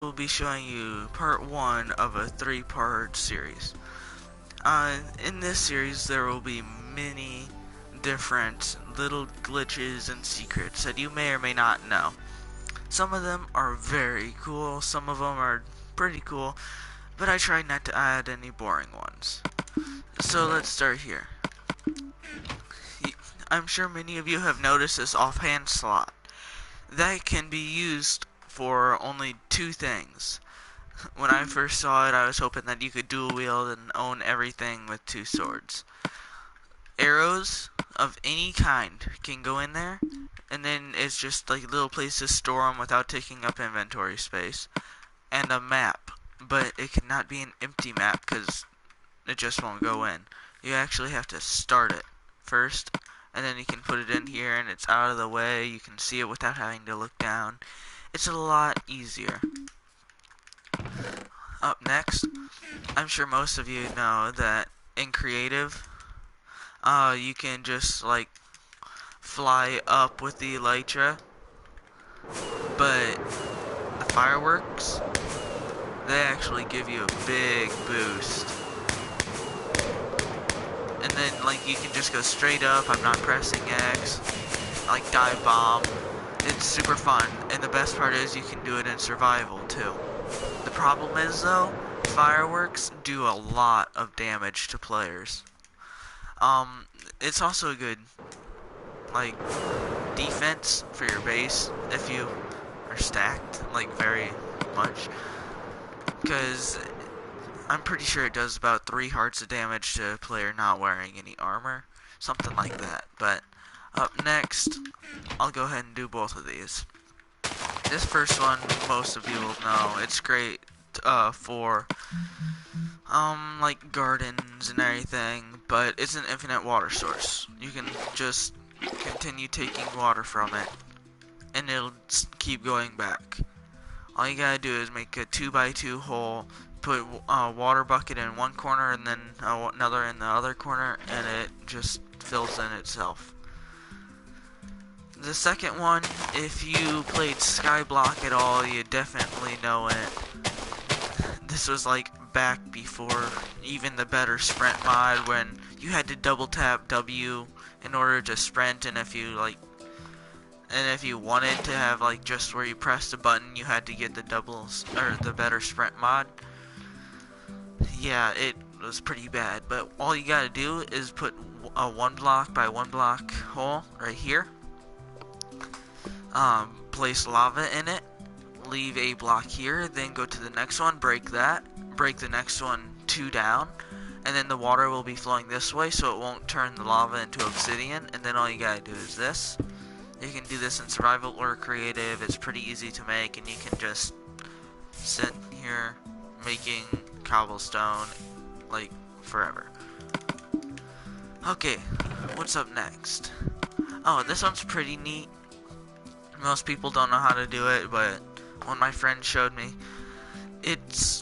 We'll be showing you part 1 of a 3-part series. In this series there will be many different little glitches and secrets that you may or may not know. Some of them are very cool, some of them are pretty cool, but I try not to add any boring ones. So let's start here. I'm sure many of you have noticed this offhand slot. That can be used for only two things. When I first saw it, I was hoping that you could dual wield and own everything with two swords. Arrows of any kind can go in there, and then it's just like a little place to store them without taking up inventory space. And a map, but it cannot be an empty map because it just won't go in. You actually have to start it first, and then you can put it in here and it's out of the way. You can see it without having to look down. It's a lot easier. Up next, I'm sure most of you know that in creative, you can just like fly up with the elytra, but the fireworks, they actually give you a big boost. And then like you can just go straight up. I'm not pressing X, like dive bomb. It's super fun, and the best part is you can do it in survival too. The problem is though, fireworks do a lot of damage to players. It's also a good like defense for your base if you are stacked like very much, because I'm pretty sure it does about 3 hearts of damage to a player not wearing any armor, something like that. But up next, I'll go ahead and do both of these. This first one, most of you will know. It's great for like gardens and everything, but it's an infinite water source. You can just continue taking water from it, and it'll keep going back. All you gotta do is make a 2x2 hole, put a water bucket in one corner and then another in the other corner, and it just fills in itself. The second one, if you played Skyblock at all, you definitely know it. This was like back before even the better sprint mod, when you had to double tap W in order to sprint, and if you wanted to have like just where you pressed a button, you had to get the doubles or the better sprint mod. Yeah, it was pretty bad, but all you gotta do is put a 1 block by 1 block hole right here. Place lava in it, leave a block here, then go to the next one, break that, break the next one 2 down, and then the water will be flowing this way so it won't turn the lava into obsidian, and then all you gotta do is this. You can do this in survival or creative. It's pretty easy to make, and you can just sit here making cobblestone like forever. Okay, what's up next? Oh, this one's pretty neat. Most people don't know how to do it, but when my friend showed me, it's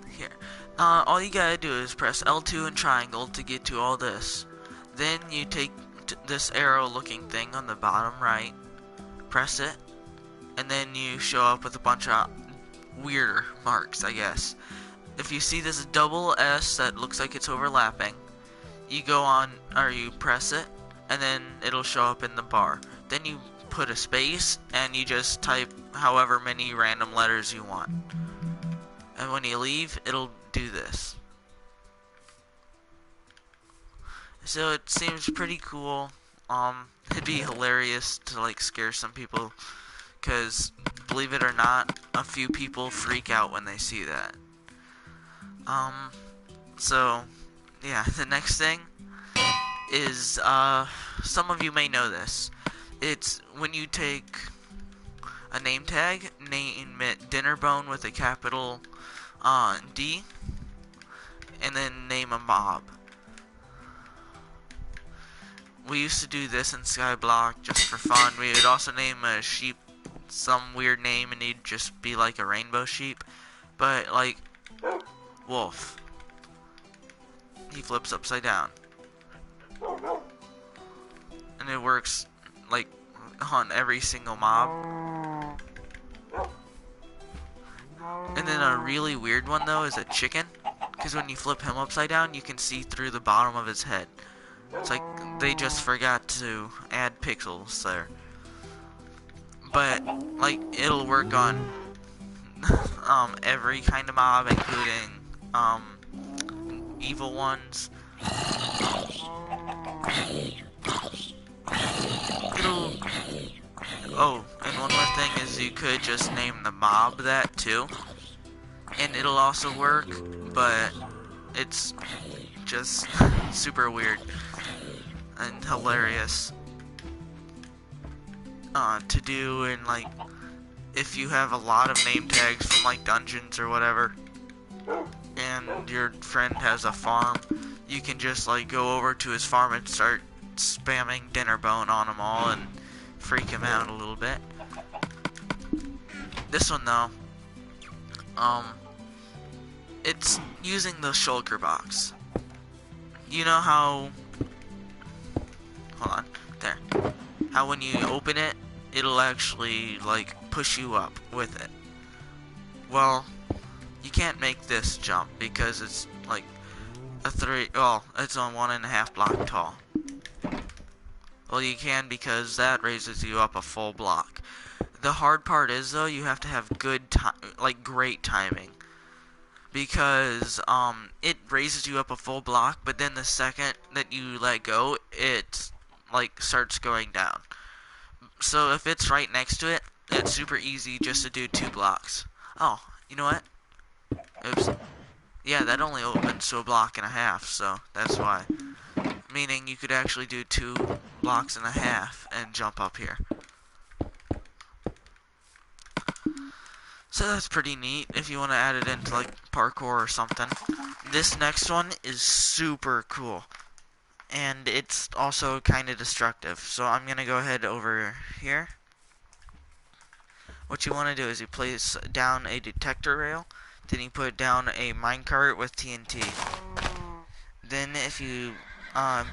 here. All you gotta do is press L2 and triangle to get to all this. Then you take this arrow looking thing on the bottom right, press it, and then you show up with a bunch of weirder marks, I guess. If you see this double S that looks like it's overlapping, you go on, or you press it, and then it'll show up in the bar. Then you put a space, and you just type however many random letters you want. And when you leave, it'll do this. So it seems pretty cool. It'd be hilarious to like scare some people, because believe it or not, a few people freak out when they see that. So yeah, the next thing is, some of you may know this. It's when you take a name tag, name it Dinner Bone with a capital D, and then name a mob. We used to do this in Skyblock just for fun. We would also name a sheep some weird name, and he'd just be like a rainbow sheep. But like wolf, he flips upside down, and it works like on every single mob. then a really weird one though is a chicken, because when you flip him upside down, you can see through the bottom of his head. It's like they just forgot to add pixels there. But like it'll work on every kind of mob, including evil ones. It'll and one more thing is you could just name the mob that too, and it'll also work, but it's just super weird and hilarious to do. And like if you have a lot of name tags from like dungeons or whatever, and your friend has a farm, you can just like go over to his farm and start spamming dinner bone on them all and freak him out a little bit. This one though, it's using the shulker box. You know how, hold on, there, how when you open it, it'll actually like push you up with it. Well, you can't make this jump because it's like it's on 1.5 block tall. Well, you can because that raises you up a full block. The hard part is though, you have to have great timing, because it raises you up a full block, but then the second that you let go, it like starts going down. So if it's right next to it, it's super easy just to do 2 blocks. Oh, you know what? Oops. Yeah, that only opens to 1.5 blocks, so that's why. Meaning you could actually do 2.5 blocks and jump up here. So that's pretty neat if you want to add it into like parkour or something. This next one is super cool, and it's also kind of destructive. So I'm gonna go ahead over here. What you want to do is you place down a detector rail, then you put down a minecart with TNT. Then if you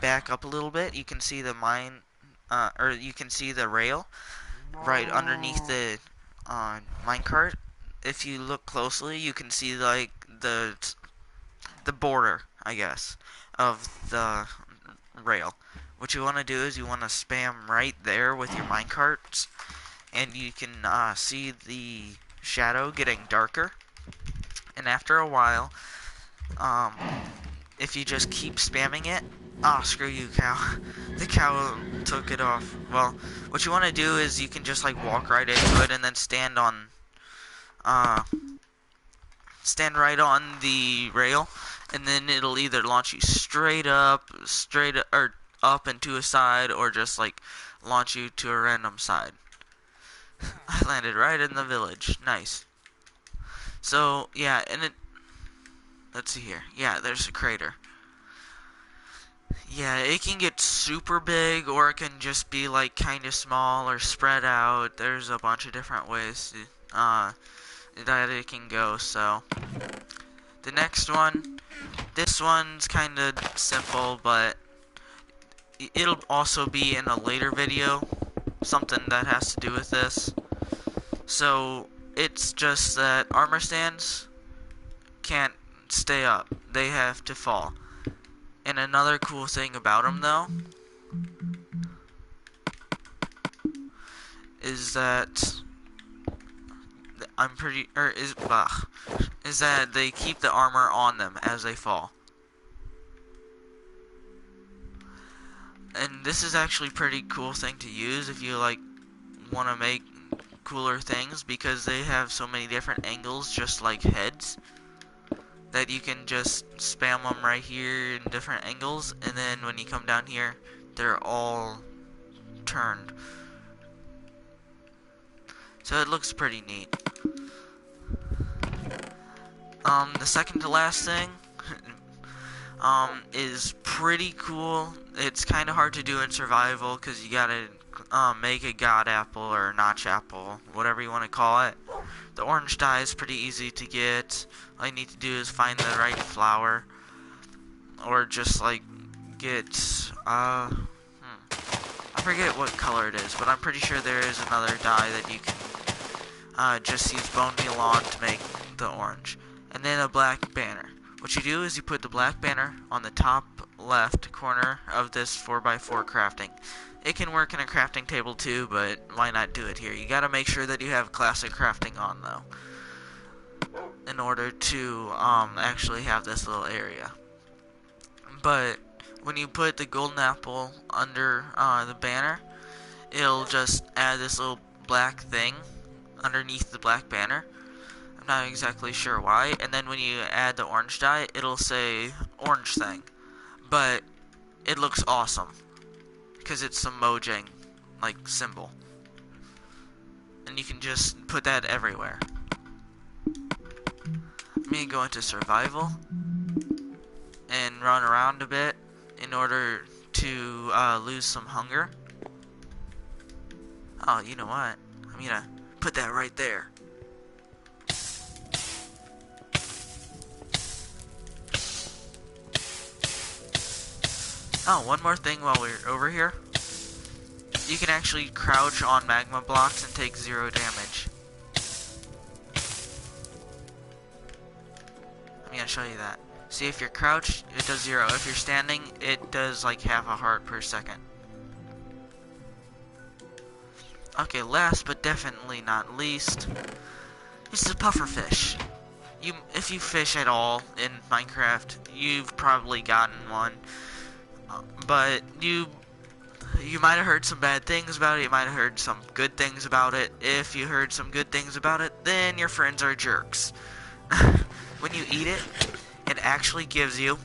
back up a little bit, you can see the you can see the rail right underneath the minecart. If you look closely, you can see like the border, I guess, of the rail. What you want to do is you want to spam right there with your minecarts, and you can see the shadow getting darker. And after a while, if you just keep spamming it, screw you, cow. The cow took it off. Well, what you want to do is you can just like walk right into it and then stand right on the rail, and then it'll either launch you straight up or up and to a side, or just like launch you to a random side. I landed right in the village. Nice. So yeah, and let's see here. Yeah, there's a crater. Yeah, it can get super big, or it can just be like kind of small or spread out. There's a bunch of different ways that it can go. So the next one, this one's kind of simple, but it'll also be in a later video, something that has to do with this. So it's just that armor stands can't stay up, they have to fall. And another cool thing about them though is that is that they keep the armor on them as they fall. And this is actually a pretty cool thing to use if you like want to make cooler things, because they have so many different angles, just like heads, that you can just spam them right here in different angles, and then when you come down here, they're all turned. So it looks pretty neat. The second to last thing is pretty cool. It's kind of hard to do in survival because you gotta make a god apple or notch apple, whatever you want to call it. The orange dye is pretty easy to get. All you need to do is find the right flower, or just like get I forget what color it is, but I'm pretty sure there is another dye that you can just use bone meal on to make the orange, and then a black banner. What you do is you put the black banner on the top left corner of this 4x4 crafting. It can work in a crafting table too, but why not do it here? You gotta make sure that you have classic crafting on though, in order to actually have this little area. But when you put the golden apple under the banner, it'll just add this little black thing underneath the black banner. I'm not exactly sure why. And then when you add the orange dye, it'll say orange thing. But it looks awesome because it's some Mojang like symbol. And you can just put that everywhere. I'm gonna go into survival and run around a bit in order to lose some hunger. Oh, you know what? I'm gonna put that right there. Oh, one more thing while we're over here. You can actually crouch on magma blocks and take 0 damage. I'm gonna show you that. See, if you're crouched, it does 0. If you're standing, it does like half a heart per second. Okay, last but definitely not least, it's the pufferfish. If you fish at all in Minecraft, you've probably gotten one. But you might have heard some bad things about it, you might have heard some good things about it. If you heard some good things about it, then your friends are jerks. When you eat it, it actually gives you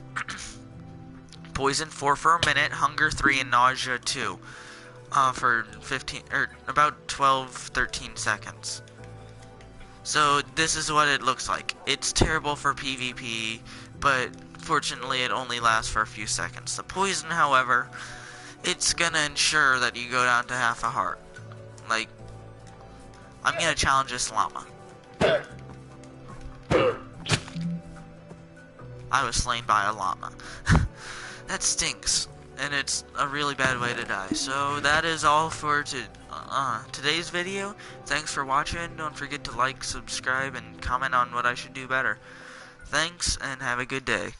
poison 4 for a minute, hunger 3, and nausea 2 for 15 or about 12-13 seconds. So this is what it looks like. It's terrible for PvP, but fortunately it only lasts for a few seconds. The poison, however, it's gonna ensure that you go down to half a heart. Like, I'm gonna challenge this llama. I was slain by a llama. That stinks, and it's a really bad way to die. So that is all for today's video. Thanks for watching. Don't forget to like, subscribe, and comment on what I should do better. Thanks, and have a good day.